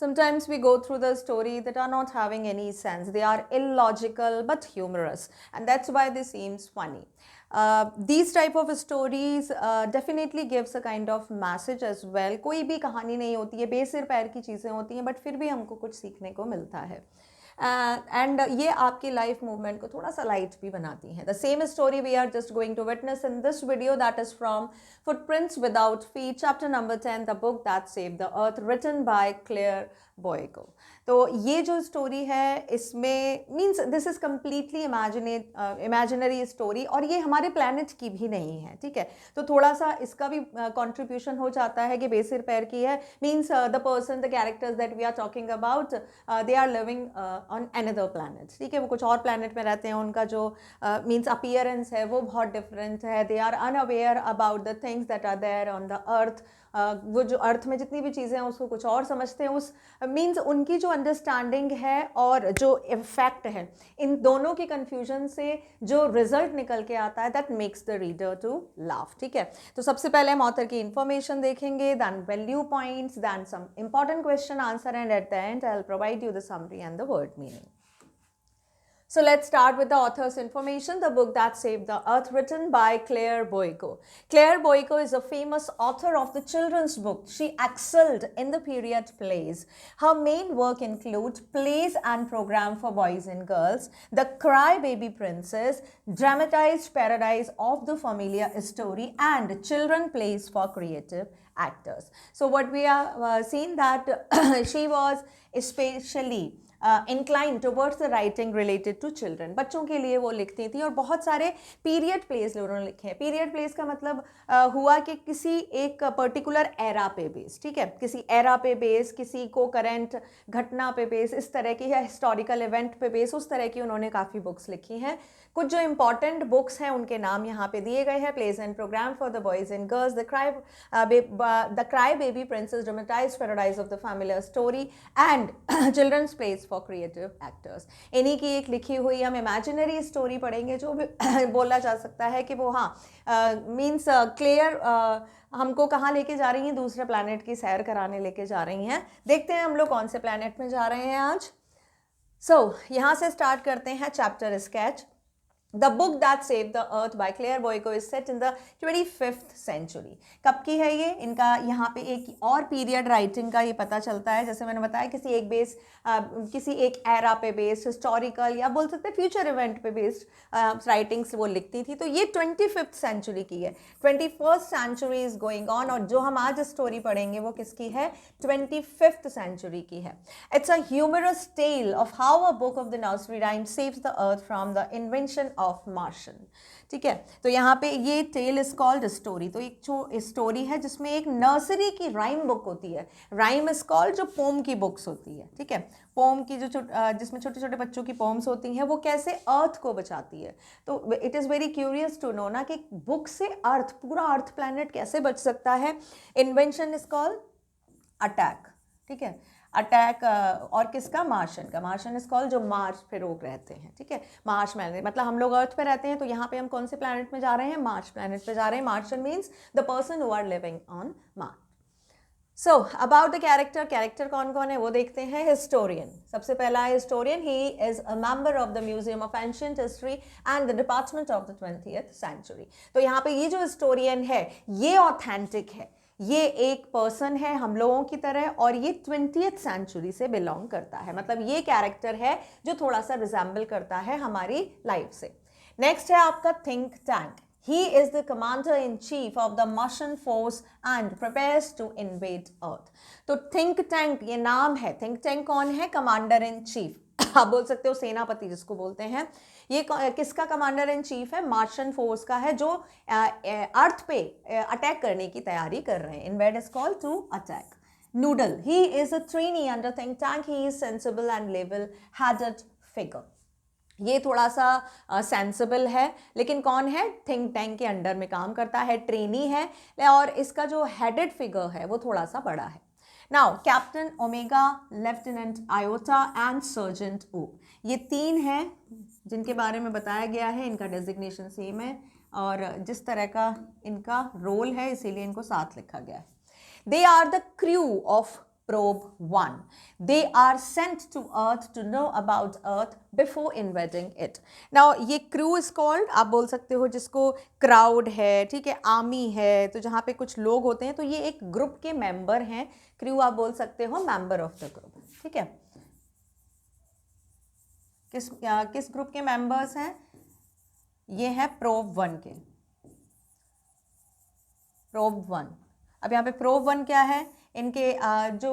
Sometimes we go through the story that are not having any sense. They are illogical but humorous, and that's why they seems funny. These type of stories definitely gives a kind of message as well. कोई भी कहानी नहीं होती है, बेसिर पैर की चीज़ें होती हैं, बट फिर भी हमको कुछ सीखने को मिलता है. एंड ये आपकी लाइफ मूवमेंट को थोड़ा सा लाइट भी बनाती हैं. The same story we are just going to witness in this video, that is from footprints without feet, chapter number 10, the book that saved the earth, written by Claire Boiko. तो ये जो story है इसमें means this is completely imaginary story, और ये हमारे planet की भी नहीं है. ठीक है, तो थोड़ा सा इसका भी कंट्रीब्यूशन हो जाता है कि बेसिर पैर की है. Means the person, the characters that we are talking about, they are living on another planet. ठीक है, वो कुछ और प्लानट में रहते हैं. उनका जो मीन्स अपीयरेंस है वो बहुत डिफरेंट है. They are unaware about the things that are there on the earth. वो जो अर्थ में जितनी भी चीज़ें हैं उसको कुछ और समझते हैं. उस मीन्स उनकी जो अंडरस्टैंडिंग है और जो इफेक्ट है, इन दोनों की कन्फ्यूजन से जो रिजल्ट निकल के आता है, that makes the reader to laugh. ठीक है, तो सबसे पहले हम ऑथर की इंफॉर्मेशन देखेंगे, then value points, then some important question answer, and at the end I will provide you the summary and the word meaning. So let's start with the author's information. The book that saved the earth, written by Claire Boyko. Claire Boyko is a famous author of the children's book. She excelled in the period plays. Her main work include plays and program for boys and girls, The Cry Baby Princess, dramatized paradise of the familiar story, and children plays for creative actors. So what we are seeing that she was especially incline towards the writing related to children. बच्चों के लिए वो लिखती थी, और बहुत सारे period place उन्होंने लिखे हैं. पीरियड प्लेस का मतलब हुआ कि किसी एक पर्टिकुलर एरा पे बेस. ठीक है, किसी एरा पे बेस, किसी को करेंट घटना पे बेस, इस तरह की, या हिस्टोरिकल इवेंट पे बेस, उस तरह की उन्होंने काफ़ी बुक्स लिखी हैं. कुछ जो इंपॉर्टेंट बुक्स हैं उनके नाम यहाँ पे दिए गए हैं. Plays and programme for the boys and girls, the cry baby princess, dramatised paradise of the familiar story, and children's plays for creative actors. इन्हीं की एक लिखी हुई हम इमेजिनरी स्टोरी पढ़ेंगे, जो भी बोला जा सकता है कि वो मीन्स क्लियर हमको कहाँ लेके जा रही हैं, दूसरे प्लैनेट की सैर कराने लेके जा रही हैं. देखते हैं हम लोग कौन से प्लैनेट में जा रहे हैं आज. यहाँ से स्टार्ट करते हैं chapter sketch. The book that saved the earth by Claire Boyko is set in the 25th century. कब की है ये? इनका यहाँ पे एक और पीरियड राइटिंग का ये पता चलता है. जैसे मैंने बताया, किसी एक बेस, किसी एक एरा पे बेस्ड, हिस्टोरिकल या बोल सकते हैं फ्यूचर इवेंट पे बेस्ड राइटिंग्स वो लिखती थी. तो ये 25th सेंचुरी की है. 21st sanctuary is going on, और जो हम आज स्टोरी पढ़ेंगे वो किसकी है? 25th सेंचुरी की है. It's a humorous tale of how a book of the nursery rhyme saves the earth from the invention of Martian. ठीक है, तो यहाँ पे ये टेल इज कॉल्ड स्टोरी. तो एक जो स्टोरी है जिसमें एक नर्सरी की राइम बुक होती है. राइम इज कॉल्ड जो पोम की बुक्स होती है. ठीक है, पोम की जो जिसमें छोटे छोटे बच्चों की पोम्स होती हैं, वो कैसे अर्थ को बचाती है. तो it is very curious to know ना कि बुक से अर्थ, पूरा अर्थ प्लैनेट कैसे बच सकता है. Invention is called attack. ठीक है, अटैक, और किसका? मार्शन का. मार्शन इज कॉल्ड जो मार्स पे लोग रहते हैं. ठीक है, मार्स प्लैनेट मतलब हम लोग अर्थ पे रहते हैं, तो यहाँ पे हम कौन से प्लैनेट में जा रहे हैं? मार्स प्लैनेट पे जा रहे हैं. Martian means the person who are living on Mars. So about the character, character कौन कौन है वो देखते हैं. हिस्टोरियन, सबसे पहला है historian. He is a member of the museum of ancient history and the department of the 20th century. तो यहाँ पे ये जो हिस्टोरियन है ये ऑथेंटिक है. ये एक पर्सन है हम लोगों की तरह, और ये 20th सेंचुरी से बिलोंग करता है. मतलब ये कैरेक्टर है जो थोड़ा सा रिजेंबल करता है हमारी लाइफ से. नेक्स्ट है आपका think tank. He is the commander in chief of the Martian force and prepares to invade Earth. तो think tank ये नाम है. think tank कौन है? Commander in chief. आप बोल सकते हो सेनापति जिसको बोलते हैं. ये किसका कमांडर इन चीफ है? मार्शन फोर्स का है, जो अर्थ पे अटैक करने की तैयारी कर रहे हैं. Invade is called to attack. Noodle, he is a trainee under think tank. He is sensible and level headed figure. ये थोड़ा सा सेंसिबल है, लेकिन कौन है? थिंक टैंक के अंडर में काम करता है, ट्रेनी है, और इसका जो हेडेड फिगर है वो थोड़ा सा बड़ा है. Now captain Omega, lieutenant Iota and sergeant O, ये 3 हैं जिनके बारे में बताया गया है. इनका डेजिग्नेशन सेम है, और जिस तरह का इनका रोल है इसीलिए इनको साथ लिखा गया है. They are the crew of Probe 1. They are sent to Earth to know about Earth before invading it. Now ये crew is called, आप बोल सकते हो जिसको crowd है, ठीक है, army है, तो जहाँ पे कुछ लोग होते हैं तो ये एक ग्रुप के मेंबर हैं. crew आप बोल सकते हो member of the group. ठीक है, किस ग्रुप के मेंबर्स हैं? ये है प्रोब 1 के. प्रोब 1. अब यहाँ पे प्रोब 1 क्या है? इनके जो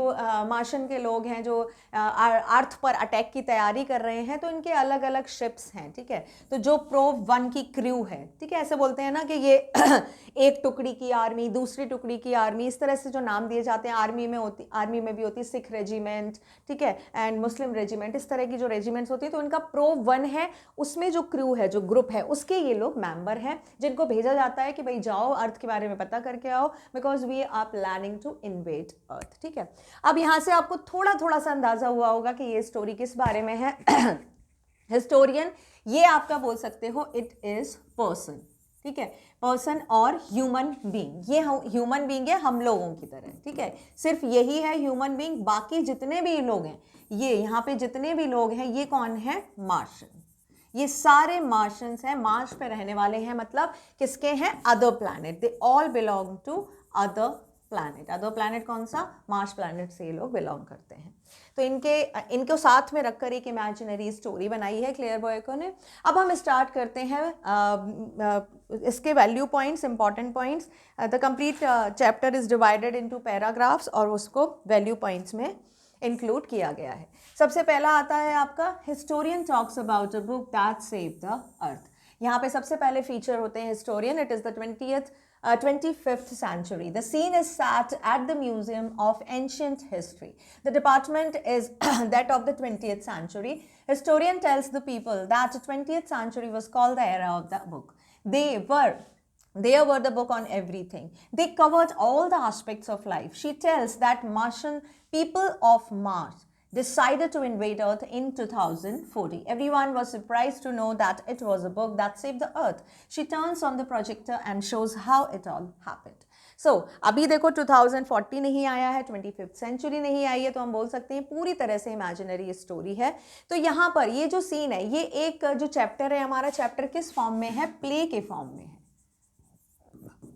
मार्शन के लोग हैं जो अर्थ पर अटैक की तैयारी कर रहे हैं, तो इनके अलग अलग शिप्स हैं. ठीक है, तो जो प्रोब 1 की क्रू है, ठीक है, ऐसे बोलते हैं ना कि ये एक टुकड़ी की आर्मी, दूसरी टुकड़ी की आर्मी, इस तरह से जो नाम दिए जाते हैं. आर्मी में भी होती है सिख रेजिमेंट, ठीक है, एंड मुस्लिम रेजिमेंट, इस तरह की जो रेजिमेंट्स होती है. तो इनका प्रोब 1 है, उसमें जो क्रू है, जो ग्रुप है, उसके ये लोग मेंबर हैं जिनको भेजा जाता है कि भाई जाओ अर्थ के बारे में पता करके आओ, because we are planning to invade earth. ठीक है, अब यहां से आपको थोड़ा थोड़ा सा अंदाजा हुआ होगा कि ये स्टोरी किस बारे में है. हिस्टोरियन, ये आपका बोल सकते हो इट इज पर्सन. ठीक है, पर्सन और ह्यूमन बीइंग. ये ह्यूमन बीइंग है हम लोगों की तरह. ठीक है, सिर्फ यही है ह्यूमन बीइंग. बाकी जितने भी लोग हैं, ये यहाँ पे जितने भी लोग हैं, ये कौन है? मार्शन. ये सारे मार्शंस हैं, मार्स पे रहने वाले हैं. मतलब किसके हैं? Other planet. They all belong to other planet. Other planet कौन सा? मार्स प्लैनेट से ये लोग बिलोंग करते हैं. तो इनको साथ में रखकर एक इमेजिनरी स्टोरी बनाई है क्लेयरबॉयको ने. अब हम स्टार्ट करते हैं इसके value points, important points. The complete chapter is divided into paragraphs और उसको वैल्यू पॉइंट्स में इंक्लूड किया गया है. सबसे पहला आता है आपका historian talks about a book that saved the अर्थ. यहाँ पे सबसे पहले फीचर होते हैं historian. It is the 25th century. The scene is set at the Museum of Ancient History. The department is that of the 20th century. Historian tells the people that the 20th century was called the era of the book. There were the book on everything. They covered all the aspects of life. She tells that Martian people of Mars decided to invade Earth in 2040. Everyone was surprised to know that it was a book that saved the Earth. She turns on the projector and shows how it all happened. So, अभी देखो 2040 नहीं आया है, 25th century नहीं आई है, तो हम बोल सकते हैं पूरी तरह से इमेजिनरी स्टोरी है. तो यहाँ पर ये जो सीन है, ये एक जो चैप्टर है, हमारा चैप्टर किस फॉर्म में है? प्ले के फॉर्म में है.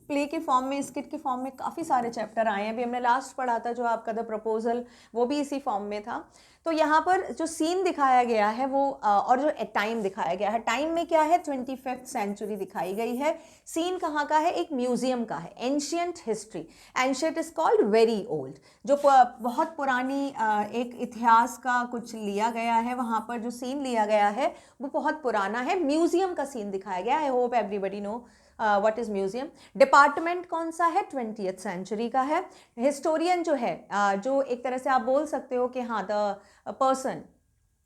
प्ले के फॉर्म में, स्किट के फॉर्म में काफ़ी सारे चैप्टर आए हैं. अभी हमने लास्ट पढ़ा था जो आपका द प्रपोजल, वो भी इसी फॉर्म में था. तो यहाँ पर जो सीन दिखाया गया है वो और जो टाइम दिखाया गया है, टाइम में क्या है? 25th सेंचुरी दिखाई गई है. सीन कहाँ का है? एक म्यूजियम का है. Ancient history. Ancient is called very old. जो बहुत पुरानी एक इतिहास का कुछ लिया गया है, वहाँ पर जो सीन लिया गया है वो बहुत पुराना है. म्यूजियम का सीन दिखाया गया. I hope everybody know what is museum. Department कौन सा है? 20th सेंचुरी का है. हिस्टोरियन जो है, जो एक तरह से आप बोल सकते हो कि हाँ, the person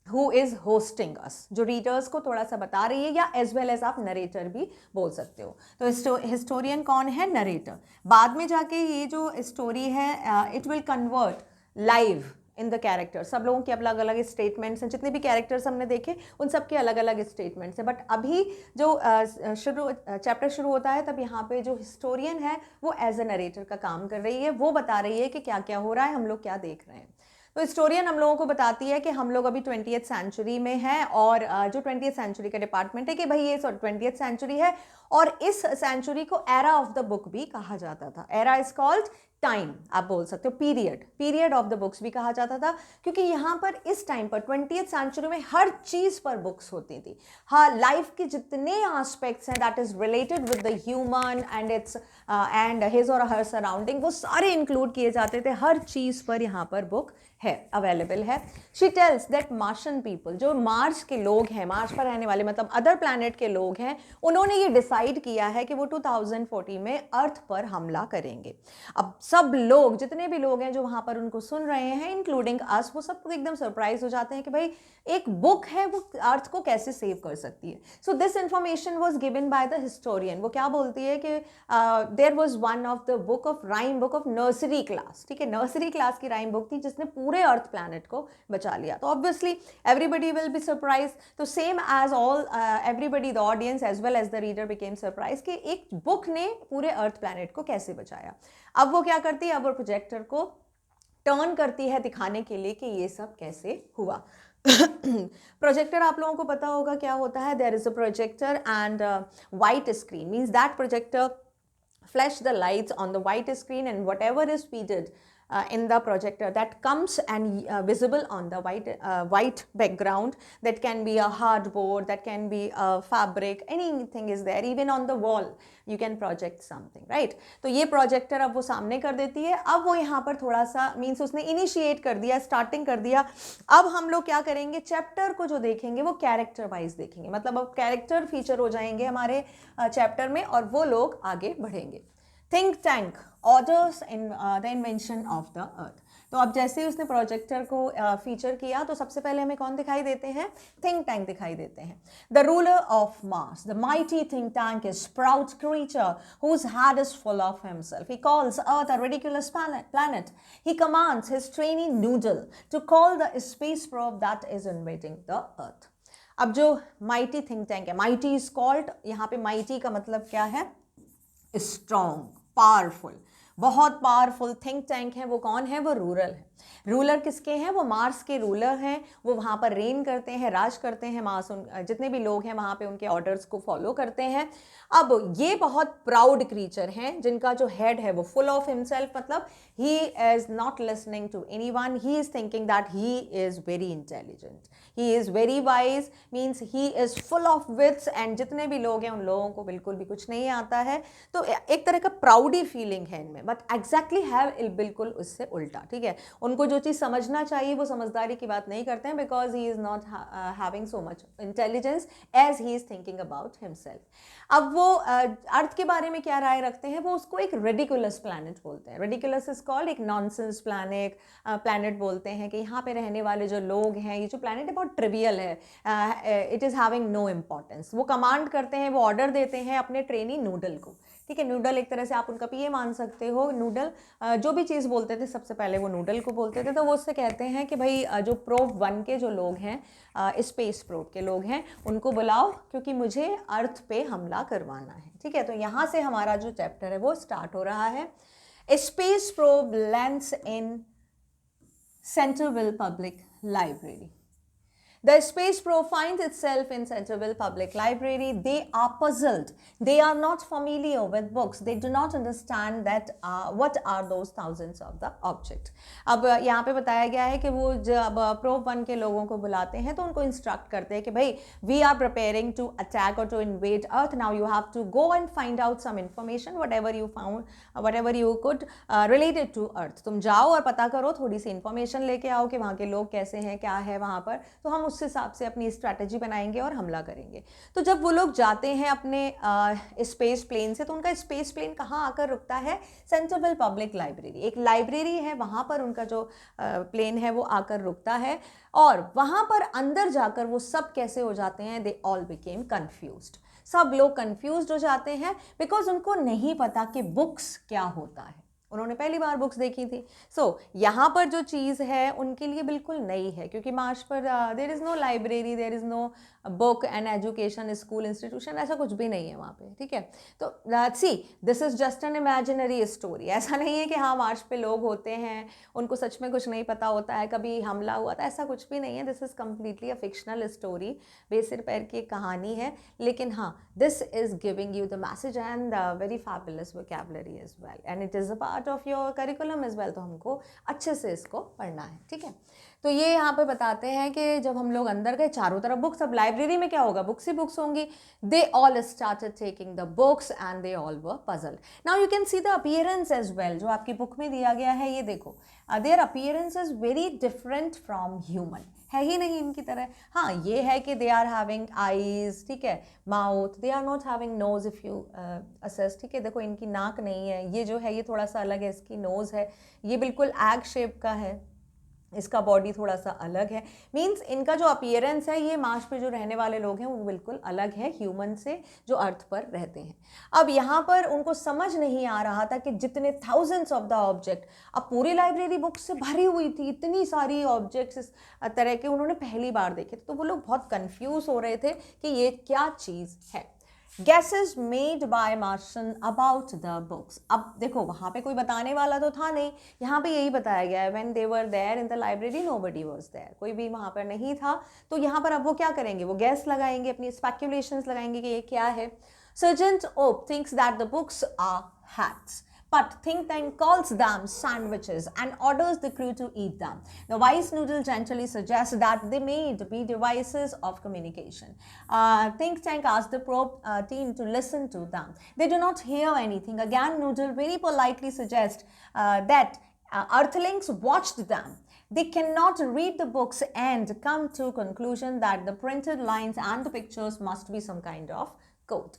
who is hosting us, जो रीडर्स को थोड़ा सा बता रही है, या एज वेल एज आप नरेटर भी बोल सकते हो. तो हिस्टोरियन कौन है? नरेटर. बाद में जाके ये जो स्टोरी है, it will convert live in the character. सब लोगों के अलग अलग स्टेटमेंट्स हैं. जितने भी कैरेक्टर्स हमने देखे उन सब के अलग अलग स्टेटमेंट्स हैं. बट अभी जो चैप्टर शुरू होता है, तब यहाँ पे जो हिस्टोरियन है वो एज अ नरेटर का काम कर रही है. वो बता रही है कि क्या क्या हो रहा है, हम लोग क्या देख रहे हैं. तो हिस्टोरियन हम लोगों को बताती है कि हम लोग अभी 20th सेंचुरी में हैं, और जो 20th सेंचुरी का डिपार्टमेंट है कि भाई ये 20th सेंचुरी है, और इस सेंचुरी को एरा ऑफ द बुक भी कहा जाता था. एरा इज कॉल्ड टाइम, आप बोल सकते हो पीरियड ऑफ द बुक्स भी कहा जाता था, क्योंकि यहाँ पर इस टाइम पर 20th सेंचुरी में हर चीज़ पर बुक्स होती थी. हाँ, लाइफ के जितने एस्पेक्ट्स हैं that is related with the human and it's and his और हर सराउंडिंग, वो सारे इंक्लूड किए जाते थे. हर चीज़ पर यहाँ पर बुक है, अवेलेबल है. शी टेल्स दैट मार्शन पीपल, जो मार्स के लोग हैं, मार्स पर रहने वाले मतलब अदर प्लैनेट के लोग हैं, उन्होंने ये डिसाइड किया है कि वो 2040 में अर्थ पर हमला करेंगे. अब सब लोग, जितने भी लोग हैं जो वहाँ पर उनको सुन रहे हैं, इंक्लूडिंग अस, वो सब एकदम सरप्राइज हो जाते हैं कि भाई एक बुक है, वो अर्थ को कैसे सेव कर सकती है. So this information was given by the historian. वो क्या बोलती है कि there was one of the book of rhyme book of nursery class. ठीक है, नर्सरी क्लास की राइम बुक थी जिसने पूरे अर्थ प्लैनेट को बचा लिया. तो obviously everybody will be surprise. तो same as all everybody, the audience as well as the reader became surprise कि एक बुक ने पूरे अर्थ प्लैनेट को कैसे बचाया. अब वो क्या करती है? अब वो प्रोजेक्टर को टर्न करती है दिखाने के लिए कि ये सब कैसे हुआ। प्रोजेक्टर आप लोगों को पता होगा क्या होता है, there is a projector and white screen means that projector flash the lights on the white screen, and whatever is feeded in the projector that comes and visible on the white background, that can be a hardboard, that can be a fabric, anything is there, even on the wall you can project something, right? तो ये projector अब वो सामने कर देती है। अब वो यहाँ पर थोड़ा सा मीन्स उसने इनिशिएट कर दिया, स्टार्टिंग कर दिया। अब हम लोग क्या करेंगे, चैप्टर को जो देखेंगे वो कैरेक्टर वाइज देखेंगे, मतलब अब कैरेक्टर फीचर हो जाएंगे हमारे चैप्टर में और वो लोग आगे बढ़ेंगे। Think tank orders in the invention of the earth. तो अब जैसे ही उसने प्रोजेक्टर को फीचर किया तो सबसे पहले हमें कौन दिखाई देते हैं, थिंक टैंक दिखाई देते हैं। The ruler of Mars, the mighty think tank is proud creature whose head is full of himself. He calls Earth a ridiculous planet. He commands his trainee Noodle to call the space probe that is invading the Earth. अब जो mighty think tank है, mighty is called, यहाँ पे mighty का मतलब क्या है, strong, powerful, बहुत पावरफुल थिंक टैंक है। वो कौन है, वो रूरल है। रूलर किसके हैं, वो मार्स के रूलर हैं। वो वहाँ पर रेन करते हैं, राज करते हैं, मार्स जितने भी लोग हैं वहाँ पे उनके ऑर्डर्स को फॉलो करते हैं। अब ये बहुत प्राउड क्रीचर हैं जिनका जो हेड है वो फुल ऑफ हिमसेल्फ, मतलब he is not listening to anyone, he is thinking that he is very intelligent, he is very wise, means he is full of wits, and जितने भी लोग हैं उन लोगों को बिल्कुल भी कुछ नहीं आता है। तो एक तरह का प्राउडी फीलिंग है इनमें, बट एग्जैक्टली हैव बिल्कुल उससे उल्टा, ठीक है। उनको जो चीज़ समझना चाहिए वो समझदारी की बात नहीं करते हैं, because he is not having so much intelligence as he is thinking about himself. अब वो अर्थ के बारे में क्या राय रखते हैं, वो उसको एक रेडिकुलस प्लैनेट बोलते हैं। रेडिकुलस इज कॉल्ड एक नॉनसेंस प्लैनेट बोलते हैं कि यहाँ पे रहने वाले जो लोग हैं, ये जो प्लैनेट है बहुत ट्रिवियल है, it is having no importance. वो कमांड करते हैं, वो ऑर्डर देते हैं अपने ट्रेनी नूडल को, ठीक है। नूडल एक तरह से आप उनका पीए मान सकते हो। नूडल जो भी चीज़ बोलते थे सबसे पहले वो नूडल को बोलते थे। तो वो उससे कहते हैं कि भाई जो प्रोब 1 के जो लोग हैं, स्पेस प्रोब के लोग हैं, उनको बुलाओ क्योंकि मुझे अर्थ पे हमला करवाना है, ठीक है। तो यहाँ से हमारा जो चैप्टर है वो स्टार्ट हो रहा है। Space probe lands in Centralville public library. The space probe finds itself in Centreville Public Library. They are puzzled. They are not familiar with books. They do not understand that what are those thousands of the object. अब यहाँ पे बताया गया है कि वो जब probe 1 के लोगों को बुलाते हैं तो उनको इंस्ट्रक्ट करते हैं कि भाई we are preparing to attack or to invade Earth. Now you have to go and find out some information, whatever you found, whatever you could related to Earth. तुम जाओ और पता करो, थोड़ी सी इंफॉर्मेशन लेके आओ कि वहाँ के लोग कैसे हैं, क्या है वहाँ पर, तो हम उस हिसाब से अपनी स्ट्रैटेजी बनाएंगे और हमला करेंगे। तो जब वो लोग जाते हैं अपने स्पेस प्लेन से, तो उनका स्पेस प्लेन कहाँ आकर रुकता है, सेंट्रलविल पब्लिक लाइब्रेरी। एक लाइब्रेरी है, वहाँ पर उनका जो प्लेन है वो आकर रुकता है, और वहाँ पर अंदर जाकर वो सब कैसे हो जाते हैं, दे ऑल बिकेम कन्फ्यूज्ड। सब लोग कन्फ्यूज्ड हो जाते हैं बिकॉज उनको नहीं पता कि बुक्स क्या होता है। उन्होंने पहली बार बुक्स देखी थी। सो यहाँ पर जो चीज़ है उनके लिए बिल्कुल नई है, क्योंकि मार्स पर there is no library, there is no book and education, school, institution, ऐसा कुछ भी नहीं है वहाँ पे, ठीक है। तो see this is just an imaginary story. ऐसा नहीं है कि हाँ मार्स पे लोग होते हैं, उनको सच में कुछ नहीं पता होता है, कभी हमला हुआ था, ऐसा कुछ भी नहीं है। This is completely a fictional story, बेसिर पैर की एक कहानी है, लेकिन हाँ this is giving you the message and very fabulous vocabulary as well, and it is a part of your curriculum as well. तो हमको अच्छे से इसको पढ़ना है, ठीक है। तो ये यहाँ पे बताते हैं कि जब हम लोग अंदर गए, चारों तरफ बुक्स, अब लाइब्रेरी में क्या होगा, बुक्स ही बुक्स होंगी। They all started taking the books and they all were puzzled. Now you can see the appearance as well, जो आपकी बुक में दिया गया है, ये देखो, their appearance is very different from human, है ही नहीं इनकी तरह। हाँ ये है कि दे आर हैविंग आईज, ठीक है, mouth, they are not having nose if you assess, ठीक है। देखो इनकी नाक नहीं है, ये जो है ये थोड़ा सा अलग है, इसकी नोज़ है, ये बिल्कुल एग शेप का है, इसका बॉडी थोड़ा सा अलग है। मींस इनका जो अपीयरेंस है, ये मार्स पे जो रहने वाले लोग हैं वो बिल्कुल अलग है ह्यूमन से जो अर्थ पर रहते हैं। अब यहाँ पर उनको समझ नहीं आ रहा था कि जितने थाउजेंड्स ऑफ द ऑब्जेक्ट, अब पूरी लाइब्रेरी बुक्स से भरी हुई थी, इतनी सारी ऑब्जेक्ट्स इस तरह के उन्होंने पहली बार देखे, तो वो लोग बहुत कन्फ्यूज़ हो रहे थे कि ये क्या चीज़ है। guesses made by Martian about the books. अब देखो वहाँ पे कोई बताने वाला तो था नहीं, यहाँ पे यही बताया गया है when they were there in the library nobody was there, कोई भी वहाँ पर नहीं था, तो यहाँ पर अब वो क्या करेंगे, वो guess लगाएंगे, अपनी speculations लगाएंगे कि ये क्या है. Sergeant Oak thinks that the books are hats, but think tank calls them sandwiches and orders the crew to eat them. The wise noodle gently suggests that they may be devices of communication. Think tank asks the probe team to listen to them. They do not hear anything. Again, noodle very politely suggests that earthlings watched them. They cannot read the books and come to conclusion that the printed lines and the pictures must be some kind of code.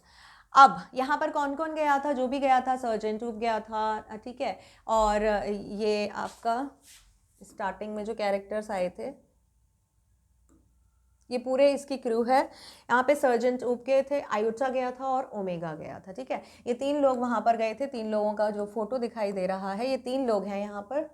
अब यहाँ पर कौन कौन गया था, जो भी गया था, सर्जेंट ऊप गया था, ठीक है, और ये आपका स्टार्टिंग में जो कैरेक्टर्स आए थे ये पूरे इसकी क्रू है. यहाँ पे सर्जेंट ऊप गए थे, आयुटा गया था और ओमेगा गया था, ठीक है. ये 3 लोग वहाँ पर गए थे. 3 लोगों का जो फोटो दिखाई दे रहा है, ये 3 लोग हैं यहाँ पर,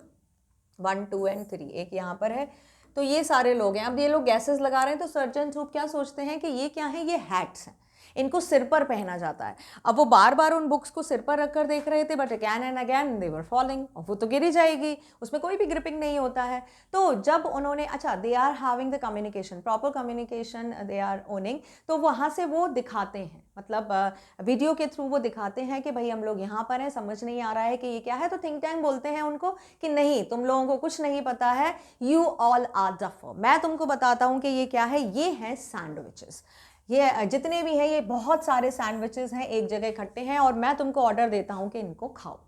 1, 2 एंड 3, एक यहाँ पर है. तो ये सारे लोग हैं. अब ये लोग गैसेस लगा रहे हैं, तो सर्जेंट ऊप क्या सोचते हैं कि ये क्या है, ये हैट्स हैं, इनको सिर पर पहना जाता है. अब वो बार बार उन बुक्स को सिर पर रखकर देख रहे थे, but again and again they were falling, और वो तो गिरी जाएगी, उसमें कोई भी ग्रिपिंग नहीं होता है. तो जब उन्होंने, अच्छा, they are having the communication, proper communication they are owning, तो वहाँ से वो दिखाते हैं, मतलब वीडियो के थ्रू वो दिखाते हैं कि भाई हम लोग यहाँ पर हैं, समझ नहीं आ रहा है कि ये क्या है. तो थिंक टैंक बोलते हैं उनको कि नहीं, तुम लोगों को कुछ नहीं पता है, यू ऑल आर डफर, मैं तुमको बताता हूँ कि ये क्या है. ये हैं सैंडविचेस. ये जितने भी हैं, ये बहुत सारे सैंडविचेस हैं, एक जगह इकट्ठे हैं, और मैं तुमको ऑर्डर देता हूँ कि इनको खाओ.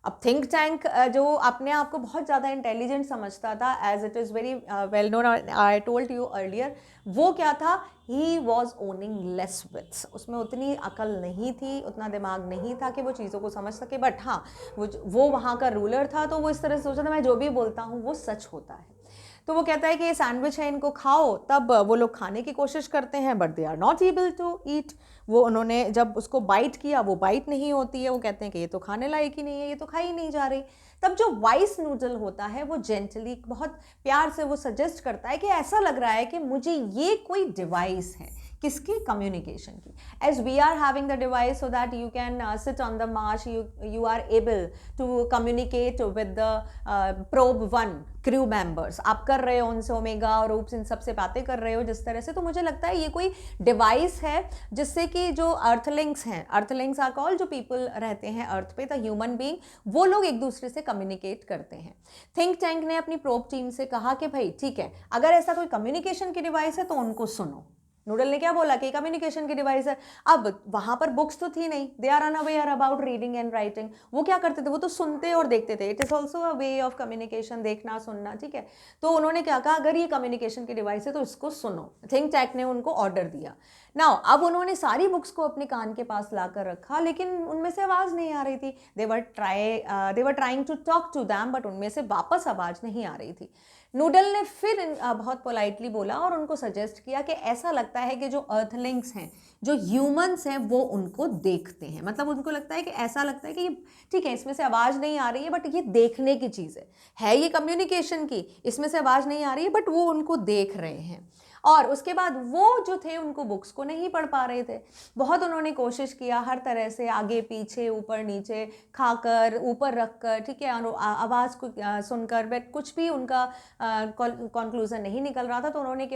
अब थिंक टैंक जो अपने आप को बहुत ज़्यादा इंटेलिजेंट समझता था, as it is very well known, I told you earlier, वो क्या था, he was owning less wits. उसमें उतनी अकल नहीं थी, उतना दिमाग नहीं था कि वो चीज़ों को समझ सके. बट हाँ, वो वहाँ का रूलर था, तो वो इस तरह से सोचा था मैं जो भी बोलता हूँ वो सच होता है. तो वो कहता है कि ये सैंडविच है, इनको खाओ. तब वो लोग खाने की कोशिश करते हैं, but they are not able to eat. वो उन्होंने जब उसको बाइट किया, वो बाइट नहीं होती है. वो कहते हैं कि ये तो खाने लायक ही नहीं है, ये तो खाई नहीं जा रही. तब जो वाइस नूडल होता है, वो जेंटली, बहुत प्यार से वो सजेस्ट करता है कि ऐसा लग रहा है कि मुझे ये कोई डिवाइस है. किसकी? कम्युनिकेशन की. As we are having the device so that you can sit on the Mars, you are able to communicate with the probe 1 crew members. आप कर रहे हो उनसे, ओमेगा और ऊप्स, इन सबसे बातें कर रहे हो जिस तरह से. तो मुझे लगता है ये कोई डिवाइस है जिससे कि जो अर्थलिंग्स हैं, अर्थलिंग्स आर कॉल्ड, जो पीपल रहते हैं अर्थ पे, द ह्यूमन बीइंग, वो लोग एक दूसरे से कम्युनिकेट करते हैं. थिंक टैंक ने अपनी प्रोब टीम से कहा कि भाई ठीक है, अगर ऐसा कोई कम्युनिकेशन की डिवाइस है तो उनको सुनो. नूडल ने क्या बोला कि कम्युनिकेशन की डिवाइस है. अब वहाँ पर बुक्स तो थी नहीं, they are unaware about reading and writing. वो क्या करते थे, वो तो सुनते और देखते थे. It is also a way of communication, देखना सुनना, ठीक है. तो उन्होंने क्या कहा, अगर ये कम्युनिकेशन की डिवाइस है तो इसको सुनो. थिंक टैंक ने उनको ऑर्डर दिया. नाउ अब उन्होंने सारी बुक्स को अपने कान के पास ला कर रखा, लेकिन उनमें से आवाज़ नहीं आ रही थी. They were trying to talk to them, but उनमें से वापस आवाज़ नहीं आ रही थी. नूडल ने फिर बहुत पोलाइटली बोला और उनको सजेस्ट किया कि ऐसा लगता है कि जो अर्थलिंग्स हैं, जो ह्यूमंस हैं, वो उनको देखते हैं. मतलब उनको लगता है कि ऐसा लगता है कि ये ठीक है, इसमें से आवाज़ नहीं आ रही है, बट ये देखने की चीज़ है ये कम्युनिकेशन की, इसमें से आवाज़ नहीं आ रही है, बट वो उनको देख रहे हैं. और उसके बाद वो जो थे उनको बुक्स को नहीं पढ़ पा रहे थे. बहुत उन्होंने कोशिश किया हर तरह से, आगे पीछे, ऊपर नीचे, खाकर, ऊपर रखकर, ठीक है, आवाज़ को सुनकर, बट कुछ भी उनका कंक्लूजन नहीं निकल रहा था. तो उन्होंने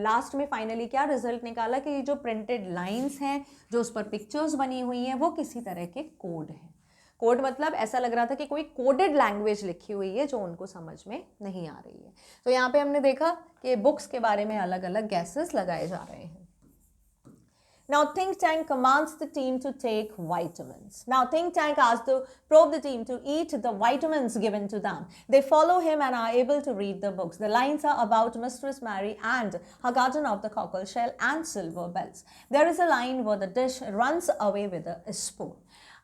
लास्ट में फाइनली क्या रिजल्ट निकाला कि जो प्रिंटेड लाइंस हैं, जो उस पर पिक्चर्स बनी हुई हैं, वो किसी तरह के कोड हैं. कोड मतलब ऐसा लग रहा था कि कोई कोडेड लैंग्वेज लिखी हुई है जो उनको समझ में नहीं आ रही है. तो यहाँ पे हमने देखा कि बुक्स के बारे में अलग अलग गैसेस लगाए जा रहे हैं. Now think tank commands the team to take vitamins. Now think tank asks the team to eat the vitamins given to them. They follow him and are able to read the books. The lines are about Mistress Mary and her garden of the cockle shell and silver bells. There is a line where the dish runs away with a spoon.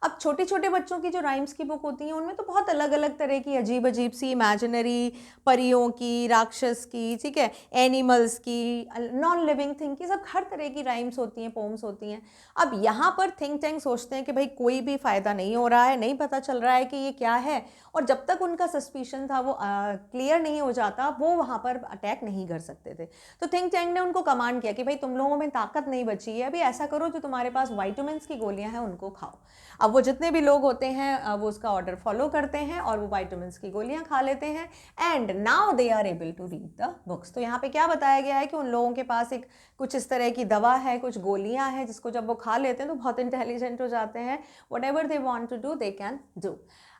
अब छोटे छोटे बच्चों की जो rhymes की book होती हैं उनमें तो बहुत अलग अलग तरह की अजीब अजीब सी इमेजिनरी परियों की, राक्षस की, ठीक है, एनिमल्स की, नॉन लिविंग थिंग की, सब हर तरह की राइम्स होती हैं, पोम्स होती हैं। अब यहाँ पर थिंक टैंक सोचते हैं कि भाई कोई भी फ़ायदा नहीं हो रहा है, नहीं पता चल रहा है कि ये क्या है, और जब तक उनका सस्पिशन था वो क्लियर नहीं हो जाता वो वहाँ पर अटैक नहीं कर सकते थे। तो थिंक टैंक ने उनको कमांड किया कि भाई तुम लोगों में ताकत नहीं बची है, अभी ऐसा करो जो तुम्हारे पास वाइटामिन्स की गोलियां हैं उनको खाओ। अब वो जितने भी लोग होते हैं वो उसका ऑर्डर फॉलो करते हैं और वो वाइटामिन्स की गोलियां खा लेते हैं, and now they are able to read the books. तो यहाँ पे क्या बताया गया है कि उन लोगों के पास एक कुछ इस तरह की दवा है, कुछ गोलियां हैं जिसको जब वो खा लेते हैं तो बहुत इंटेलिजेंट हो जाते हैं, whatever they want to do they can do.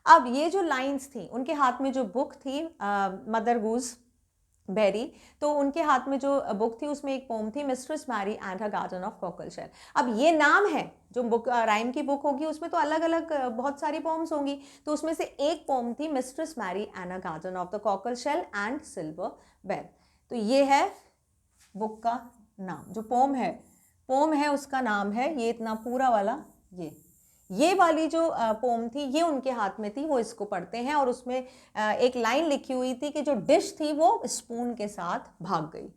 अब ये जो लाइन्स थी, उनके हाथ में जो बुक थी मदर गूज बेरी, तो उनके हाथ में जो बुक थी उसमें एक पोम थी, mistress Mary and her garden of cockle shell. अब ये नाम है, जो बुक राइम की बुक होगी उसमें तो अलग अलग बहुत सारी पोम्स होंगी, तो उसमें से एक पोम थी mistress Mary and her garden of the cockle shell and silver bell. तो ये है बुक का नाम, जो पोम है उसका नाम है ये, इतना पूरा वाला ये वाली जो पोम थी ये उनके हाथ में थी, वो इसको पढ़ते हैं और उसमें एक लाइन लिखी हुई थी कि जो डिश थी वो स्पून के साथ भाग गई।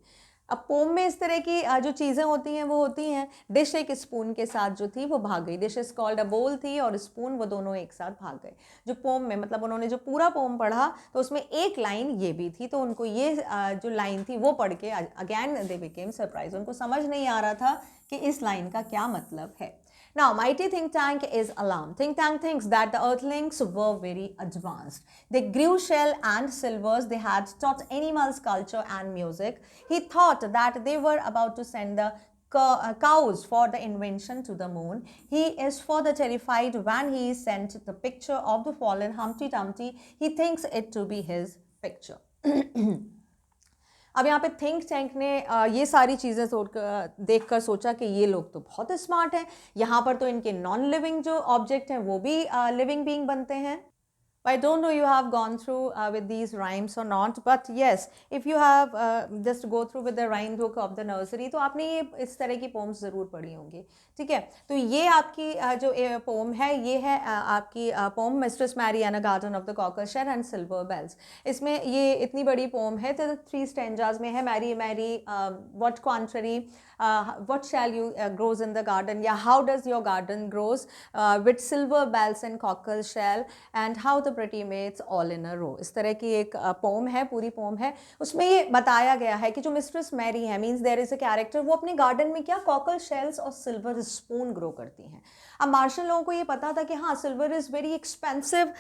अब पोम में इस तरह की जो चीज़ें होती हैं वो होती हैं, डिश एक स्पून के साथ जो थी वो भाग गई, डिश इज कॉल्ड अ बोल थी और स्पून वो दोनों एक साथ भाग गए। जो पोम में मतलब उन्होंने जो पूरा पोम पढ़ा तो उसमें एक लाइन ये भी थी, तो उनको ये जो लाइन थी वो पढ़ के अगैन दे बिकेम सरप्राइज, उनको समझ नहीं आ रहा था कि इस लाइन का क्या मतलब है। Now, mighty think tank is alarmed. Think tank thinks that the earthlings were very advanced. They grew shell and silvers. They had taught animals culture and music. He thought that they were about to send the cows for the invention to the moon. He is further terrified when he is sent the picture of the fallen Humpty Dumpty. He thinks it to be his picture. अब यहाँ पे think tank ने ये सारी चीज़ें देख कर सोचा कि ये लोग तो बहुत स्मार्ट हैं, यहाँ पर तो इनके नॉन लिविंग जो ऑब्जेक्ट हैं वो भी लिविंग बीइंग बनते हैं। I don't know you have gone through with these rhymes or not, but yes, if you have just go through with the rhyme book of the nursery, तो आपने ये इस तरह की पोम्स ज़रूर पढ़ी होंगी, ठीक है। तो ये आपकी जो पोम है ये है आपकी poem mistress Mary and a garden of the cockle shell and silver bells. इसमें ये इतनी बड़ी पोम है, तो 3 स्टैंजाज में है, Mary Mary what contrary, what shall you grows in the garden, या how does your garden grows with silver bells and cockle shell, and how the pretty maids all in a row। इस तरह की एक pome है, पूरी pome है, उसमें ये बताया गया है कि जो मिस्ट्रेस मैरी है, means there is a character, वो अपने गार्डन में क्या कॉकल शेल्स और सिल्वर स्पून ग्रो करती हैं। अब मार्शल लोगों को ये पता था कि हाँ silver is very expensive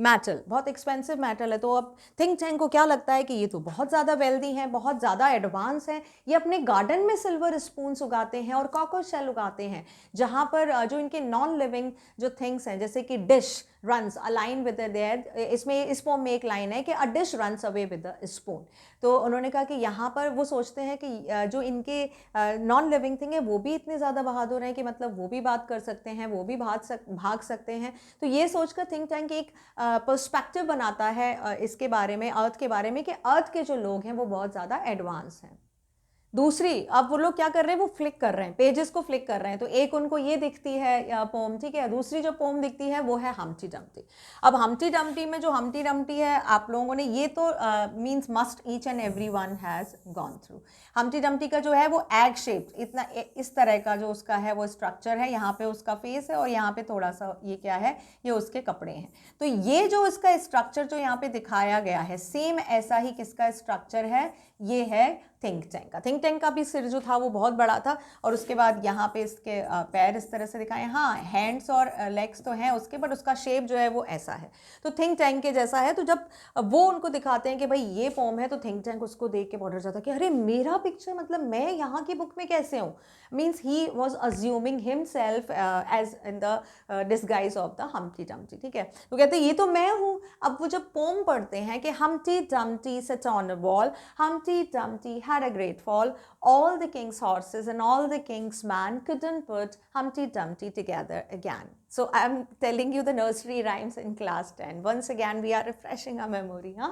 metal, बहुत एक्सपेंसिव मेटल है, तो अब थिंक टैंक को क्या लगता है कि ये तो बहुत ज़्यादा वेल्दी हैं, बहुत ज़्यादा एडवांस हैं, ये अपने गार्डन में सिल्वर स्पून्स उगाते हैं और कॉकल शेल उगाते हैं, जहाँ पर जो इनके नॉन लिविंग जो थिंग्स हैं, जैसे कि dish runs align with their, इसमें इस फॉर्म में एक लाइन है कि अ dish runs away with the spoon. तो उन्होंने कहा कि यहाँ पर वो सोचते हैं कि जो इनके नॉन लिविंग थिंग है वो भी इतने ज़्यादा बहादुर हैं कि मतलब वो भी बात कर सकते हैं, वो भी भाग सकते हैं। तो ये सोचकर थिंक टैंक एक पर्सपेक्टिव बनाता है इसके बारे में, अर्थ के बारे में, कि अर्थ के जो लोग हैं वो बहुत ज़्यादा एडवांस हैं। दूसरी, अब वो लोग क्या कर रहे हैं, वो फ्लिक कर रहे हैं, पेजेस को फ्लिक कर रहे हैं, तो एक उनको ये दिखती है पोम, ठीक है, दूसरी जो पोम दिखती है वो है हम्टी डम्टी। अब हम्टी डम्टी में जो हम्टी डम्टी है, आप लोगों ने ये तो means must each and every one has gone through. Humpty Dumpty का जो है वो एग शेप्ड, इतना इस तरह का जो उसका है वो स्ट्रक्चर है, यहाँ पे उसका फेस है और यहाँ पे थोड़ा सा ये क्या है, ये उसके कपड़े हैं। तो ये जो इसका स्ट्रक्चर जो यहाँ पे दिखाया गया है, सेम ऐसा ही किसका स्ट्रक्चर है, ये है थिंक टैंक का। थिंक टैंक का भी सिर जो था वो बहुत बड़ा था, और उसके बाद यहाँ पे इसके पैर इस तरह से दिखाए, हाँ हैंड्स और लेग्स तो हैं उसके, बट उसका शेप जो है वो ऐसा है, तो थिंक टैंक के जैसा है। तो जब वो उनको दिखाते हैं कि भाई ये पोम है, तो थिंक टैंक उसको देख के बहुत डर जाता है कि अरे मेरा पिक्चर, मतलब मैं यहाँ की बुक में कैसे हूँ, means he was assuming himself as in the disguise of the Humpty Dumpty, ठीक है। तो कहते हैं ये तो मैं हूँ। अब वो जब पोम पढ़ते हैं कि Humpty Dumpty sat on a wall, Humpty Dumpty had a great fall, all the king's horses and all the king's men couldn't put Humpty Dumpty together again. So I'm telling you the nursery rhymes in class 10. Once again we are refreshing our memory, huh?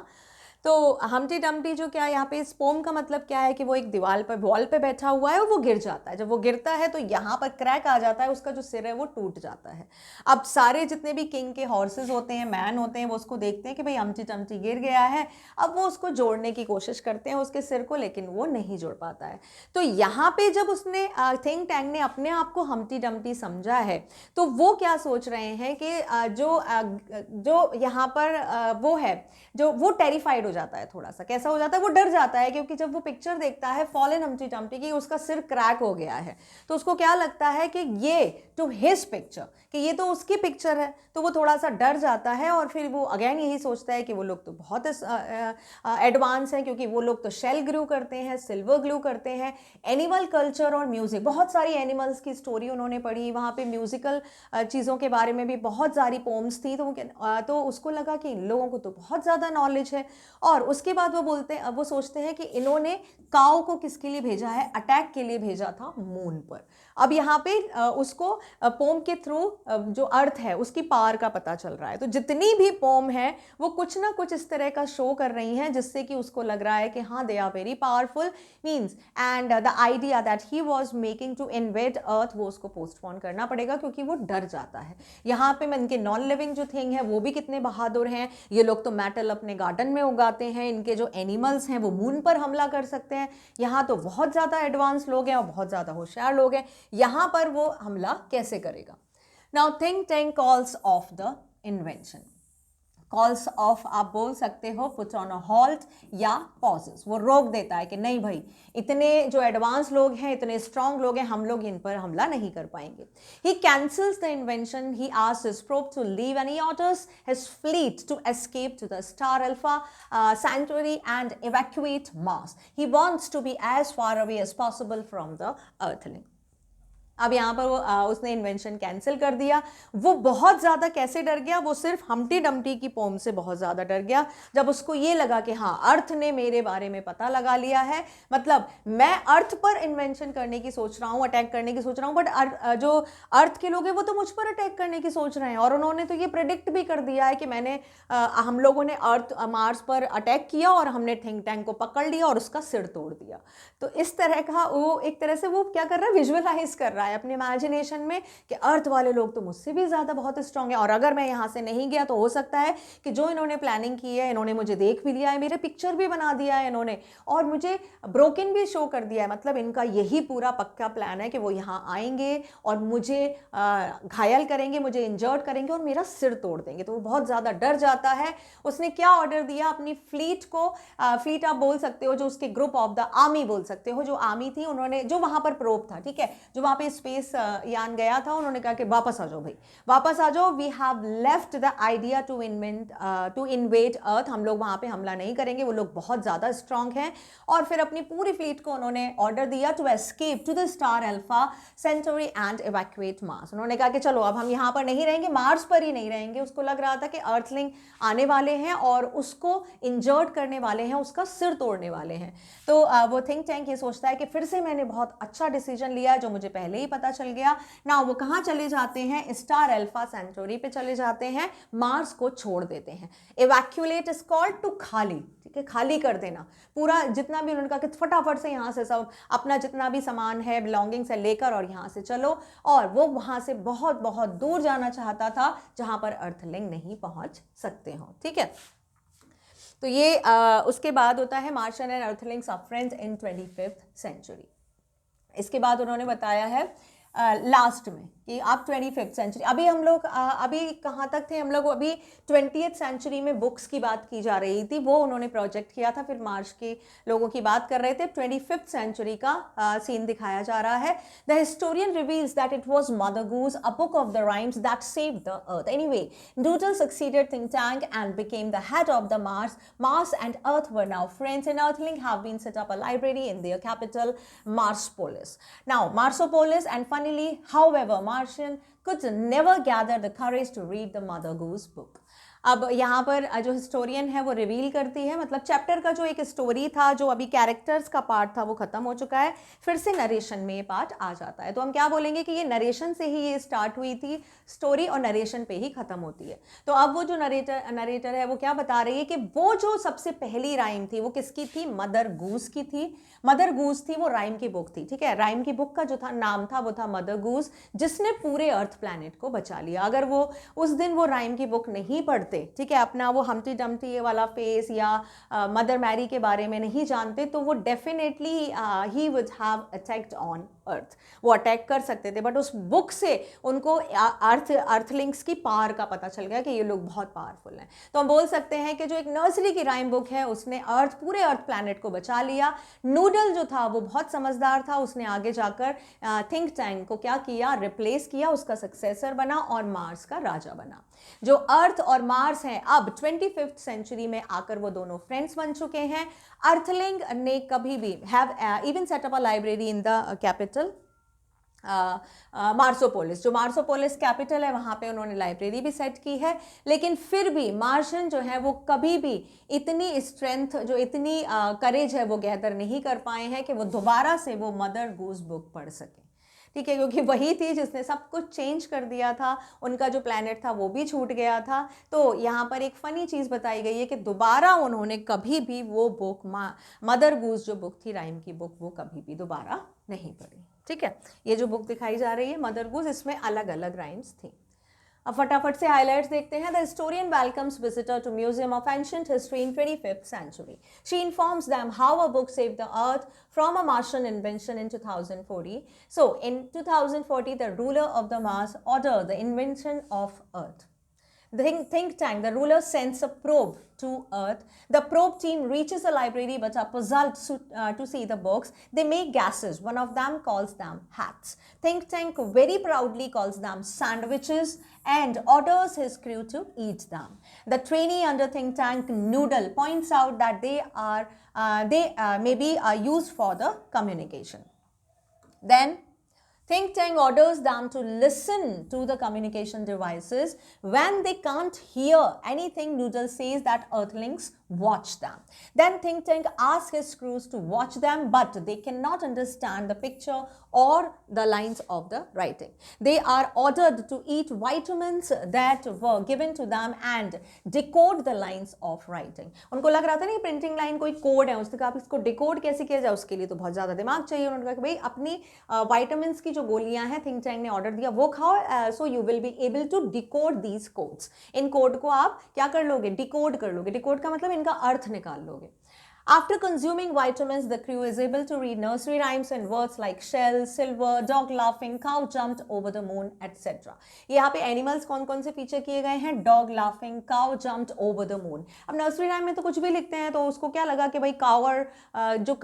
तो हमटी Dumpty जो क्या यहाँ पे इस pome का मतलब क्या है कि वो एक दीवार पर वॉल पे बैठा हुआ है और वो गिर जाता है। जब वो गिरता है तो यहाँ पर क्रैक आ जाता है, उसका जो सिर है वो टूट जाता है। अब सारे जितने भी किंग के हॉर्सेस होते हैं, मैन होते हैं, वो उसको देखते हैं कि भाई हमटी डमटी गिर गया है। अब वो उसको जोड़ने की कोशिश करते हैं उसके सिर को, लेकिन वो नहीं जोड़ पाता है। तो यहाँ पे जब उसने थिंक टैंक ने अपने आप को हमटी डमटी समझा है, तो वो क्या सोच रहे हैं कि जो यहाँ पर वो है, जो वो टेरिफाइड हो जाता है, थोड़ा सा कैसा हो जाता है, वो डर जाता है, क्योंकि जब वो पिक्चर देखता है फॉलन हमटी डमटी की, उसका सिर क्रैक हो गया है, तो उसको क्या लगता है कि ये टू हिज पिक्चर, कि ये तो उसकी पिक्चर है, तो वो थोड़ा सा डर जाता है। और फिर वो अगेन यही सोचता है कि वो लोग तो बहुत एडवांस हैं, क्योंकि वो लोग तो शेल ग्लू करते हैं, सिल्वर ग्लू करते हैं। एनिमल कल्चर और म्यूजिक, बहुत सारी एनिमल्स की स्टोरी उन्होंने पढ़ी, वहाँ पे म्यूजिकल चीज़ों के बारे में भी बहुत सारी पोम्स थी। तो उसको लगा कि इन लोगों को तो बहुत ज़्यादा नॉलेज है। और उसके बाद वो सोचते हैं कि इन्होंने काऊ को किसके लिए भेजा है, अटैक के लिए भेजा था मून पर। अब यहाँ पे उसको पोम के थ्रू जो अर्थ है उसकी पावर का पता चल रहा है। तो जितनी भी पोम है वो कुछ ना कुछ इस तरह का शो कर रही हैं, जिससे कि उसको लग रहा है कि हाँ they are very powerful means, and the idea that he was making to invade earth, वो उसको पोस्टपोन करना पड़ेगा, क्योंकि वो डर जाता है। यहाँ पे इनके नॉन लिविंग जो थिंग है वो भी कितने बहादुर हैं, ये लोग तो मेटल अपने गार्डन में उगाते हैं, इनके जो एनिमल्स हैं वो मून पर हमला कर सकते हैं। यहाँ तो बहुत ज़्यादा एडवांस लोग हैं और बहुत ज़्यादा होशियार लोग हैं, यहाँ पर वो हमला कैसे करेगा। Now think tank calls of the invention. Calls of आप बोल सकते हो पुट ऑन अ हॉल्ट या पॉजेस, वो रोक देता है कि नहीं भाई, इतने जो एडवांस लोग हैं, इतने स्ट्रांग लोग हैं, हम लोग इन पर हमला नहीं कर पाएंगे। He cancels the invention, he asks his probe to leave and he orders his fleet to escape to the star Alpha sanctuary and evacuate Mars. He wants to be as far away as possible from the earthling. अब यहाँ पर उसने invention cancel कर दिया। वो बहुत ज़्यादा कैसे डर गया, वो सिर्फ हमटी डमटी की पोम से बहुत ज़्यादा डर गया, जब उसको ये लगा कि हाँ अर्थ ने मेरे बारे में पता लगा लिया है, मतलब मैं अर्थ पर इन्वेंशन करने की सोच रहा हूँ, अटैक करने की सोच रहा हूँ, बट जो अर्थ के लोग हैं वो तो मुझ पर अटैक करने की सोच रहे हैं। और उन्होंने तो ये प्रिडिक्ट भी कर दिया है कि हम लोगों ने मार्स पर अटैक किया और हमने थिंक टैंक को पकड़ लिया और उसका सिर तोड़ दिया। तो इस तरह का वो एक तरह से वो क्या कर रहा है, विजुअलाइज कर रहा है अपने इमेजिनेशन में कि अर्थ वाले लोग तो मुझसे भी ज़्यादा बहुत स्ट्रांग है, और अगर मैं यहाँ से नहीं गया तो हो सकता है कि जो इन्होंने प्लानिंग की है, इन्होंने मुझे देख भी लिया है, मेरे पिक्चर भी बना दिया है इन्होंने, और मुझे ब्रोकन भी शो कर दिया है। मतलब इनका यही पूरा पक्का प्लान है कि वो यहाँ आएंगे और मुझे घायल करेंगे, मुझे इंजर्ड करेंगे और मेरा सिर तोड़ देंगे। तो वो बहुत ज़्यादा डर जाता है। उसने क्या ऑर्डर दिया अपनी फ्लीट को, फ्लीट आप बोल सकते हो, जो उसके ग्रुप ऑफ द आर्मी बोल सकते हो, जो आर्मी थी, उन्होंने जो वहाँ पर प्रोब था, ठीक है, जो वहाँ पे स्पेस यान गया था, उन्होंने कहा कि वापस आ जाओ भाई, वापस आ जाओ, we have left the idea to invade earth, हम लोग वहाँ पे हमला नहीं करेंगे, वो लोग बहुत ज़्यादा स्ट्रांग हैं। और फिर अपनी पूरी फ्लीट को उन्होंने ऑर्डर दिया to escape to the star Alpha Centauri and evacuate Mars. उन्होंने कहा कि चलो अब हम यहाँ पर नहीं रहेंगे, मार्स पर ही नहीं रहेंगे। उसको लग रहा था कि अर्थलिंग आने वाले हैं और उसको इंजर्ड करने वाले हैं, उसका सिर तोड़ने वाले हैं। तो वो थिंक टैंक ये सोचता है कि फिर से मैंने बहुत अच्छा डिसीजन लिया जो मुझे पहले ही पता चल गया ना। वो कहाँ चले जाते हैं, स्टार अल्फा सेंचुरी पे चले जाते हैं, मार्स को छोड़ देते हैं। इवैक्यूएट इज कॉल्ड टू खाली, ठीक है, खाली कर देना पूरा जितना भी, उन्होंने कहा कि फटाफट से यहाँ से सब अपना जितना भी सामान है, बिलोंगिंग्स है, लेकर और यहाँ से चलो। और वो वहाँ से बहुत बहुत दूर जाना चाहता था जहाँ पर अर्थलिंग नहीं पहुँच सकते हो, ठीक है। तो ये उसके बाद होता है Martian and earthlings are friends in 25th century. इसके बाद उन्होंने बताया है लास्ट में कि आप 25th सेंचुरी, अभी हम लोग अभी कहाँ तक थे हम लोग, अभी 20th सेंचुरी में बुक्स की बात की जा रही थी, वो उन्होंने प्रोजेक्ट किया था, फिर मार्च के लोगों की बात कर रहे थे। 25th सेंचुरी का सीन दिखाया जा रहा है। The historian reveals that it was Mother Goose, a book of the rhymes that saved the earth. Anyway, Newton succeeded Think Tank and became the head of the Mars. Mars and earth were now friends and earthling have been set up a library in their capital Marsopolis. Now Marsopolis, and funnily, however, Martian could never gather the courage to read the Mother Goose book. अब यहाँ पर जो historian है वो reveal करती है, मतलब chapter का जो एक स्टोरी था, जो अभी कैरेक्टर्स का पार्ट था वो खत्म हो चुका है, फिर से नरेशन में ये पार्ट आ जाता है। तो हम क्या बोलेंगे कि ये नरेशन से ही ये स्टार्ट हुई थी स्टोरी और नरेशन पे ही खत्म होती है। तो अब वो जो नरेटर है वो क्या बता रही है कि वो जो सबसे पहली राइम थी वो किसकी थी, मदर गूस की थी। मदर गूस थी वो राइम की बुक थी, ठीक है। राइम की बुक का जो था नाम था वो था मदर गूस, जिसने पूरे अर्थ प्लैनेट को बचा लिया। अगर वो उस दिन वो राइम की बुक नहीं पढ़ते, ठीक है, अपना वो हम्टी डम्टी वाला फेस या मदर मैरी के बारे में नहीं जानते, तो वो definitely he would have attacked on earth, वो अटैक कर सकते थे। बट उस बुक से उनको अर्थलिंक्स की पावर का पता चल गया कि ये लोग बहुत पावरफुल हैं। तो हम बोल सकते हैं कि जो एक नर्सरी की राइम बुक है उसने पूरे अर्थ प्लैनेट को बचा लिया। नूडल जो था वो बहुत समझदार था, उसने आगे जाकर थिंक टैंक को क्या किया, रिप्लेस किया, उसका सक्सेसर बना और मार्स का राजा बना। जो अर्थ और मार्स हैं अब 25th सेंचुरी में आकर वो दोनों फ्रेंड्स बन चुके हैं। अर्थलिंग ने कभी भी have even set up a library in the capital Marsopolis. जो मार्सोपोलिस कैपिटल है वहाँ पे उन्होंने लाइब्रेरी भी सेट की है, लेकिन फिर भी मार्शन जो है वो कभी भी इतनी स्ट्रेंथ, जो इतनी करेज है वो गैदर नहीं कर पाए हैं कि वो दोबारा से वो मदर गूस बुक पढ़ सकें, ठीक है, क्योंकि वही थी जिसने सब कुछ चेंज कर दिया था। उनका जो प्लैनेट था वो भी छूट गया था। तो यहाँ पर एक फ़नी चीज़ बताई गई है कि दोबारा उन्होंने कभी भी वो बुक मदर गूस जो बुक थी राइम की बुक, वो कभी भी दोबारा नहीं पढ़ी, ठीक है। ये जो बुक दिखाई जा रही है मदर गूस, इसमें अलग अलग राइम्स थी। अब फटाफट से हाइलाइट्स देखते हैं। The historian welcomes visitor to museum of ancient history in 25th century. She informs them how a book saved the earth from a Martian invention in 2040. So in 2040, the ruler of the Mars ordered the invention of Earth. The think tank, the ruler sends a probe to Earth. The probe team reaches the library but are puzzled to see the books. They make guesses. One of them calls them hats. Think tank very proudly calls them sandwiches and orders his crew to eat them. The trainee under think tank, Noodle, points out that they may be used for the communication. Then think tank orders them to listen to the communication devices. When they can't hear anything, Noodle says that Earthlings watch them. Then think tank asks his crews to watch them, but they cannot understand the picture or the lines of the writing. They are ordered to eat vitamins that were given to them and decode the lines of writing. उनको लग रहा था ना printing line कोई code है, उसने कहा आप इसको डिकोड कैसे किया जाए, उसके लिए तो बहुत ज़्यादा दिमाग चाहिए। उन्होंने कहा कि भाई अपनी वाइटामिन की जो गोलियां हैं थिंक टैंक ने ऑर्डर दिया वो खाओ, so you will be able to decode these codes. इन कोड को आप क्या कर लोगे, डिकोड कर लोगे। डिकोड का मतलब इनका अर्थ निकाल लोगे। After consuming vitamins, the crew is able to read nursery rhymes and words like shell, silver, dog laughing, cow jumped over the moon, etc. यहाँ पे एनिमल्स कौन कौन से फीचर किए गए हैं, dog laughing, cow jumped over the moon. अब nursery rhyme में तो कुछ भी लिखते हैं, तो उसको क्या लगा कि भाई काउ और जो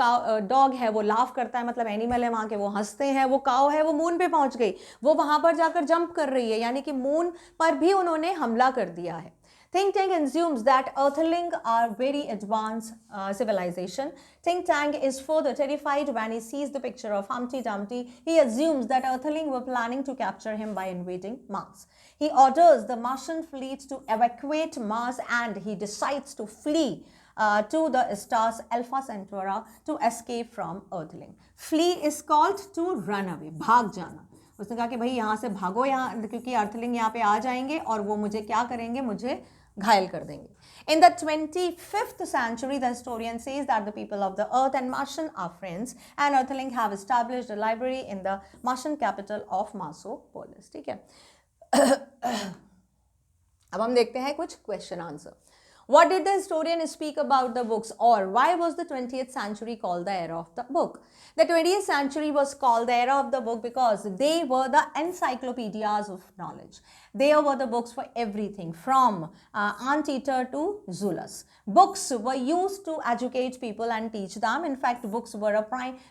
डॉग है वो लाफ करता है, मतलब एनिमल है वहाँ के, वो हंसते हैं। वो काउ है वो मून पे पहुँच गई, वो वहाँ पर जाकर जंप कर रही है, यानी कि मून पर भी उन्होंने हमला कर दिया है। Think tank assumes that Earthling are very advanced civilization. Think tank is further terrified when he sees the picture of Humpty Dumpty. He assumes that Earthling were planning to capture him by invading Mars. He orders the Martian fleet to evacuate Mars and he decides to flee to the stars Alpha Centauri to escape from Earthling. Flee is called to run away, भाग जाना। उसने कहा कि भाई यहाँ से भागो, यहाँ क्योंकि अर्थलिंग यहाँ पे आ जाएंगे और वो मुझे क्या करेंगे, मुझे घायल कर देंगे। In the 25th century, the historian says that the people of the Earth and Martian are friends, and Earthling have established a library in the Martian capital of Marsopolis. ठीक है। अब हम देखते हैं कुछ question answer. What did the historian speak about the books, or why was the 20th century called the era of the book? The 20th century was called the era of the book because they were the encyclopedias of knowledge. There were the books for everything from Anteater to Zulus. Books were used to educate people and teach them. In fact, books were a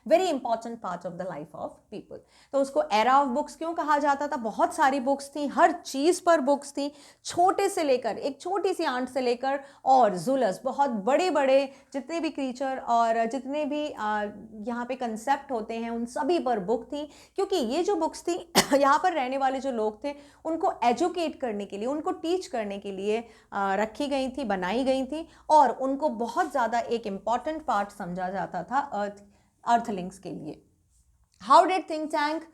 very important part of the life of people. तो उसको era of books क्यों कहा जाता था? बहुत सारी books थी, हर चीज़ पर books थी, छोटे से लेकर एक छोटी सी आंट से लेकर और जुलस, बहुत बड़े बड़े जितने भी क्रीचर और जितने भी यहाँ पे कंसेप्ट होते हैं उन सभी पर बुक थी। क्योंकि ये जो बुक्स थी यहाँ पर रहने वाले जो लोग थे उनको एजुकेट करने के लिए, उनको टीच करने के लिए रखी गई थी, बनाई गई थी, और उनको बहुत ज़्यादा एक इम्पॉर्टेंट पार्ट समझा जाता था अर्थलिंग्स के लिए. How did think tank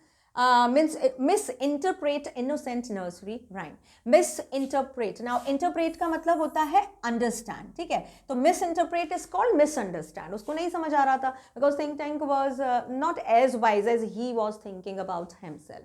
misinterpret innocent nursery rhyme? Misinterpret. Now interpret का मतलब होता है understand, ठीक है. तो misinterpret is called misunderstand. उसको नहीं समझ आ रहा था because think tank was not as wise as he was thinking about himself.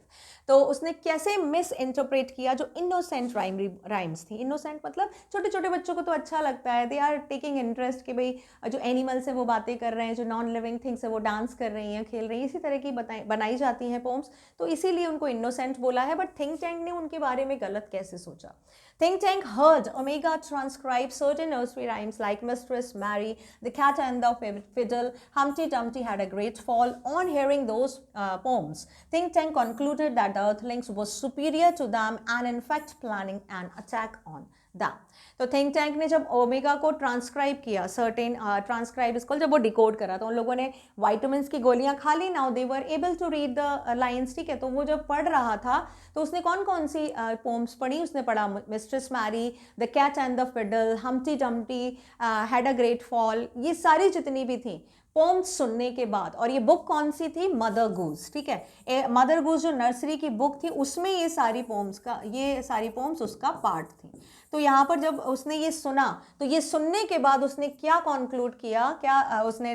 तो उसने कैसे misinterpret किया जो innocent rhymes थी. innocent मतलब छोटे छोटे बच्चों को तो अच्छा लगता है, they are taking interest कि भाई जो एनिमल्स है वो बातें कर रहे हैं, जो नॉन लिविंग थिंग्स है वो डांस कर रही हैं, खेल रही हैं, इसी तरह की बनाई जाती हैं पोम्स, तो इसीलिए उनको इनोसेंट बोला है. बट थिंक टैंक ने उनके बारे में गलत कैसे सोचा? Think tank heard Omega transcribe certain nursery rhymes like Mistress Mary, The Cat and the Fiddle, Humpty Dumpty Had a Great Fall. On hearing those poems, Think tank concluded that the Earthlings was superior to them and in fact planning an attack on them. तो think tank ने जब omega को transcribe किया, certain transcribe इसको जब वो decode करा, तो उन लोगों ने वाइटामिन्स की गोलियां खा ली. Now they were able to read the lines, ठीक है. तो वो जब पढ़ रहा था तो उसने कौन कौन सी पोम्स पढ़ी? उसने पढ़ा mistress Mary, the cat and the fiddle, Humpty Dumpty had a great fall, ये सारी जितनी भी थी पोम्स सुनने के बाद. और ये बुक कौन सी थी? मदर गूज, ठीक है. मदर गूज जो नर्सरी की बुक थी उसमें ये सारी पोम्स उसका पार्ट थी. तो यहाँ पर जब उसने ये सुना, तो ये सुनने के बाद उसने क्या कॉन्क्लूड किया, क्या उसने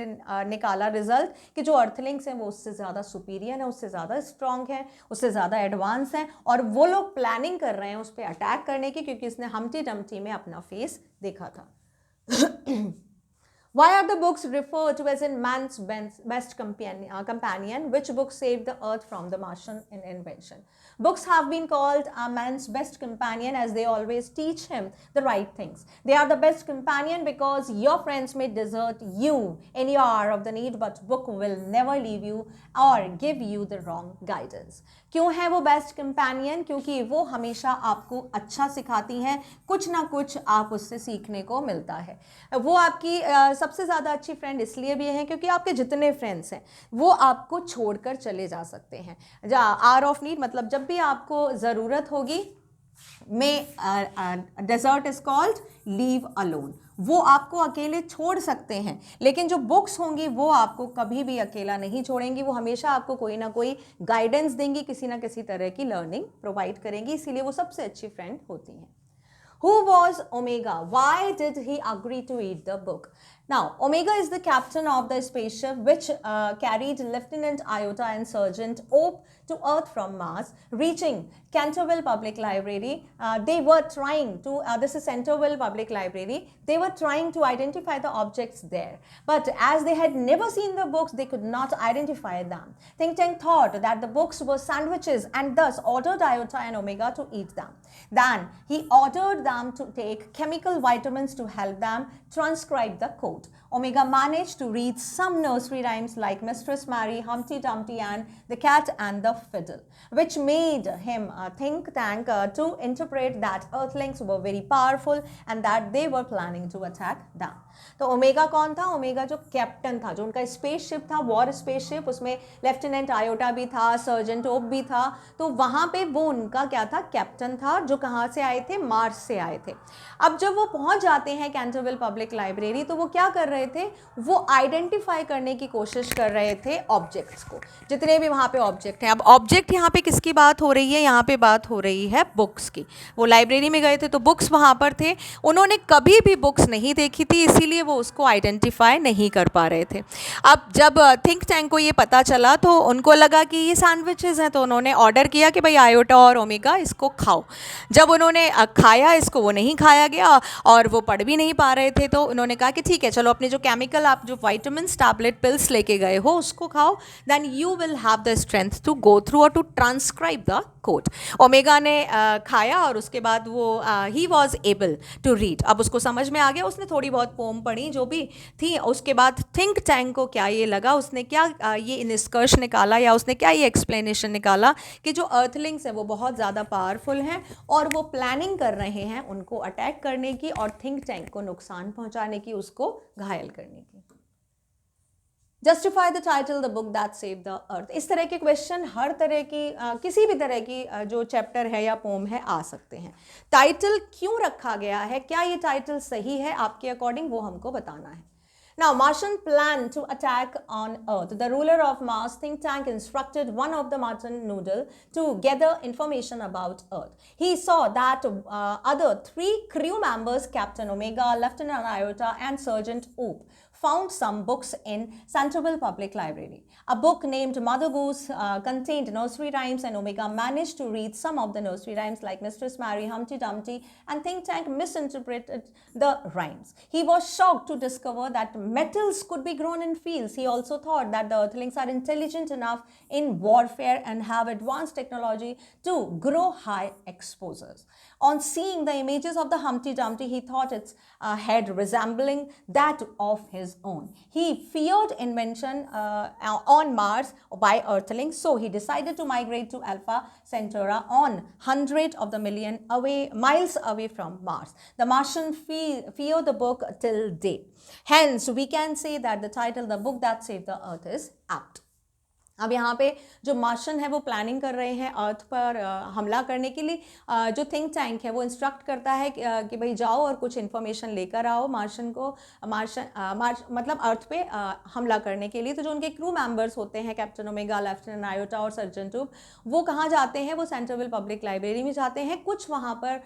निकाला रिजल्ट कि जो अर्थलिंग्स हैं वो उससे ज़्यादा सुपीरियर है, उससे ज़्यादा स्ट्रॉन्ग है, उससे ज़्यादा एडवांस है, और वो लोग प्लानिंग कर रहे हैं उस पर अटैक करने की, क्योंकि उसने हम्प्टी डम्प्टी में अपना फेस देखा था. Why are the books referred to as in man's best companion? Which book saved the earth from the Martian invention? Books have been called a man's best companion as they always teach him the right things. They are the best companion because your friends may desert you in your hour of the need, but book will never leave you or give you the wrong guidance. क्यों है वो best companion? क्योंकि वो हमेशा आपको अच्छा सिखाती हैं, कुछ ना कुछ आप उससे सीखने को मिलता है. वो आपकी सबसे ज़्यादा अच्छी फ्रेंड इसलिए भी है क्योंकि आपके जितने फ्रेंड्स हैं वो आपको छोड़कर चले जा सकते हैं. आवर ऑफ नीड मतलब जब भी आपको ज़रूरत होगी, desert is called leave alone. वो आपको अकेले छोड़ सकते हैं, लेकिन जो बुक्स होंगी वो आपको कभी भी अकेला नहीं छोड़ेंगी. वो हमेशा आपको कोई ना कोई गाइडेंस देंगी, किसी ना किसी तरह की लर्निंग प्रोवाइड करेंगी, इसीलिए वो सबसे अच्छी फ्रेंड होती हैं. Who was Omega? Why did he agree to read the book? Now, Omega is the captain of the spaceship which carried Lieutenant Iota and Sergeant Ope to Earth from Mars, reaching Canterville Public Library. They were trying to, this is Canterville Public Library, they were trying to identify the objects there. But as they had never seen the books, they could not identify them. Think Tank thought that the books were sandwiches and thus ordered Iota and Omega to eat them. Then he ordered them to take chemical vitamins to help them transcribe the code. Omega managed to read some nursery rhymes like Mistress Mary, Humpty Dumpty and The Cat and the Fiddle, which made him think tank to interpret that Earthlings were very powerful and that they were planning to attack them. तो omega कौन था? Omega जो captain था, जो उनका spaceship था, war spaceship, उसमें lieutenant iota भी था, सर्जेंट ओप भी था. तो वहाँ पे वो उनका क्या था? कैप्टन था, जो कहाँ से आए थे? मार्स से आए थे. अब जब वो पहुँच जाते हैं कैंटरविल पब्लिक लाइब्रेरी, तो वो क्या कर रहे थे? वो आइडेंटिफाई करने की कोशिश कर रहे थे ऑब्जेक्ट्स को, जितने भी वहाँ पे ऑब्जेक्ट हैं. अब ऑब्जेक्ट यहाँ पे किसकी बात हो रही है? यहाँ पे बात हो रही है बुक्स की. वो लाइब्रेरी में गए थे तो बुक्स वहाँ पर थे, उन्होंने कभी भी बुक्स नहीं देखी थी, इसीलिए वो उसको आइडेंटिफाई नहीं कर पा रहे थे. अब जब थिंक टैंक को ये पता चला तो उनको लगा कि ये सैंडविचेस हैं, तो उन्होंने ऑर्डर किया कि भाई आयोटा और ओमेगा इसको खाओ. जब उन्होंने खाया इसको, वो नहीं खाया गया और वो पढ़ भी नहीं पा रहे थे, तो उन्होंने कहा कि ठीक है चलो अपने जो केमिकल आप जो वाइटामिन्स टैबलेट पिल्स लेके गए हो उसको खाओ, then you will have the strength to go through और to transcribe the code. Omega ने खाया और उसके बाद वो he was able to read. अब उसको समझ में आ गया, उसने थोड़ी बहुत पोम पढ़ी जो भी थी. उसके बाद थिंक टैंक को क्या ये लगा, उसने क्या ये निष्कर्ष निकाला या उसने क्या ये एक्सप्लेनेशन निकाला कि जो अर्थलिंग्स हैं वो बहुत ज़्यादा पावरफुल हैं और वो प्लानिंग कर रहे हैं उनको अटैक करने की और थिंक टैंक को नुकसान पहुंचाने की, उसको घायल करने की. Justify the title the book that save the earth. इस तरह के क्वेश्चन हर तरह की किसी भी तरह की जो चैप्टर है या पोम है आ सकते हैं। टाइटल क्यों रखा गया है, क्या ये टाइटल सही है आपके अकॉर्डिंग, वो हमको बताना है। Now, Martian planned to attack on Earth. The ruler of Mars think tank instructed one of the Martian noodle to gather information about Earth. He saw that other 3 crew members, Captain Omega, Lieutenant Iota, and Sergeant Oop, found some books in Centreville Public Library. A book named Mother Goose contained nursery rhymes, and Omega managed to read some of the nursery rhymes like Mistress Mary, Humpty Dumpty, and Think Tank misinterpreted the rhymes. He was shocked to discover that metals could be grown in fields. He also thought that the Earthlings are intelligent enough in warfare and have advanced technology to grow high explosives. On seeing the images of the Humpty Dumpty, he thought its head resembling that of his own. He feared invention on Mars by Earthlings, so he decided to migrate to Alpha Centauri on 100 of the million miles away from Mars. The Martian fear the book till date. Hence, we can say that the title, The Book That Saved the Earth, is apt. अब यहाँ पे जो मार्शन है वो planning कर रहे हैं अर्थ पर हमला करने के लिए। जो थिंक टैंक है वो इंस्ट्रक्ट करता है कि भाई जाओ और कुछ इन्फॉर्मेशन लेकर आओ मार्शन को, मतलब अर्थ पे हमला करने के लिए। तो जो उनके क्रू मेंबर्स होते हैं, कैप्टन ओमेगा, लेफ्टिनेंट आयोटा और सर्जन टूब, वो कहाँ जाते हैं, वो सेंट्रल पब्लिक लाइब्रेरी में जाते हैं। कुछ वहाँ पर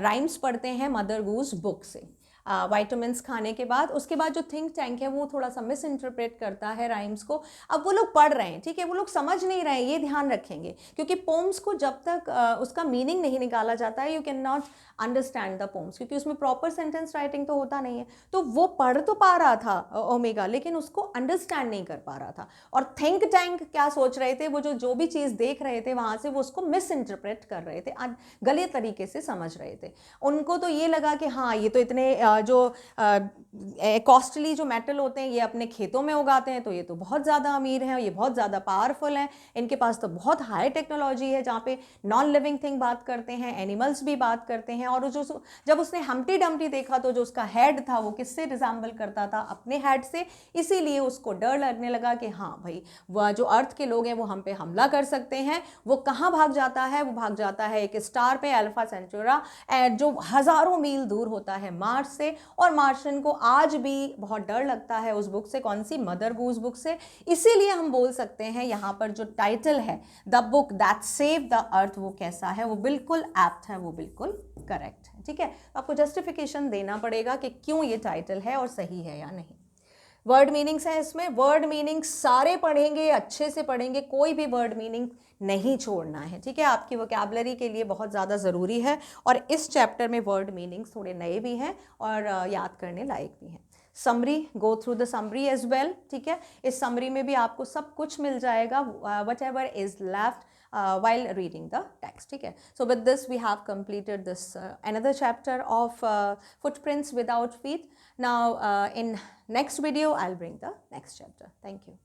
राइम्स पढ़ते हैं मदर गूस बुक से वाइटामिन्स खाने के बाद। उसके बाद जो थिंक टैंक है वो थोड़ा सा मिस इंटरप्रेट करता है राइम्स को। अब वो लोग पढ़ रहे हैं, ठीक है, वो लोग समझ नहीं रहे हैं, ये ध्यान रखेंगे, क्योंकि पोम्स को जब तक उसका मीनिंग नहीं निकाला जाता है, you can not understand the poems, क्योंकि उसमें प्रॉपर सेंटेंस राइटिंग तो होता नहीं है। तो वो पढ़ तो पा रहा था ओमेगा, लेकिन उसको अंडरस्टैंड नहीं कर पा रहा था। और थिंक टैंक क्या सोच रहे थे, वो जो भी चीज़ देख रहे थे वहाँ से वो उसको मिस इंटरप्रेट कर रहे थे, गलत तरीके से समझ रहे थे। उनको तो ये लगा कि हाँ ये तो इतने जो कॉस्टली जो मेटल होते हैं ये अपने खेतों में उगाते हैं, तो ये तो बहुत ज़्यादा अमीर हैं, ये बहुत ज़्यादा पावरफुल हैं, इनके पास तो बहुत हाई टेक्नोलॉजी है, जहाँ पे नॉन लिविंग थिंग बात करते हैं, एनिमल्स भी बात करते हैं। और जो जब उसने हम्प्टी डम्प्टी देखा तो जो उसका हेड था वो किससे रिजेंबल करता था, अपने हेड से, इसीलिए उसको डर लगने लगा कि हाँ भाई वह जो अर्थ के लोग हैं वो हम पे हमला कर सकते हैं। वो कहाँ भाग जाता है, वो भाग जाता है एक स्टार पे, अल्फा सेंचुरा, जो हज़ारों मील दूर होता है मार्स से। और मार्शन को आज भी बहुत डर लगता है उस बुक से, कौन सी, मदर गूस बुक से। इसीलिए हम बोल सकते हैं यहाँ पर जो टाइटल है the book that save the earth, वो कैसा है, वो बिल्कुल एप्ट है, वो बिल्कुल करेक्ट है। ठीक है, तो आपको जस्टिफिकेशन देना पड़ेगा कि क्यों ये टाइटल है और सही है या नहीं। वर्ड मीनिंग्स हैं इसमें, वर्ड मीनिंग सारे पढ़ेंगे, अच्छे से पढ़ेंगे, कोई भी वर्ड मीनिंग नहीं छोड़ना है। ठीक है, आपकी वोकैबुलरी के लिए बहुत ज़्यादा ज़रूरी है। और इस चैप्टर में वर्ड मीनिंग्स थोड़े नए भी हैं और याद करने लायक भी हैं। Summary, go through the summary as well. ठीक है, इस समरी में भी आपको सब कुछ मिल जाएगा, what ever is left while reading the text. Okay, so with this we have completed this another chapter of footprints without feet. Now in next video I'll bring the next chapter. Thank you.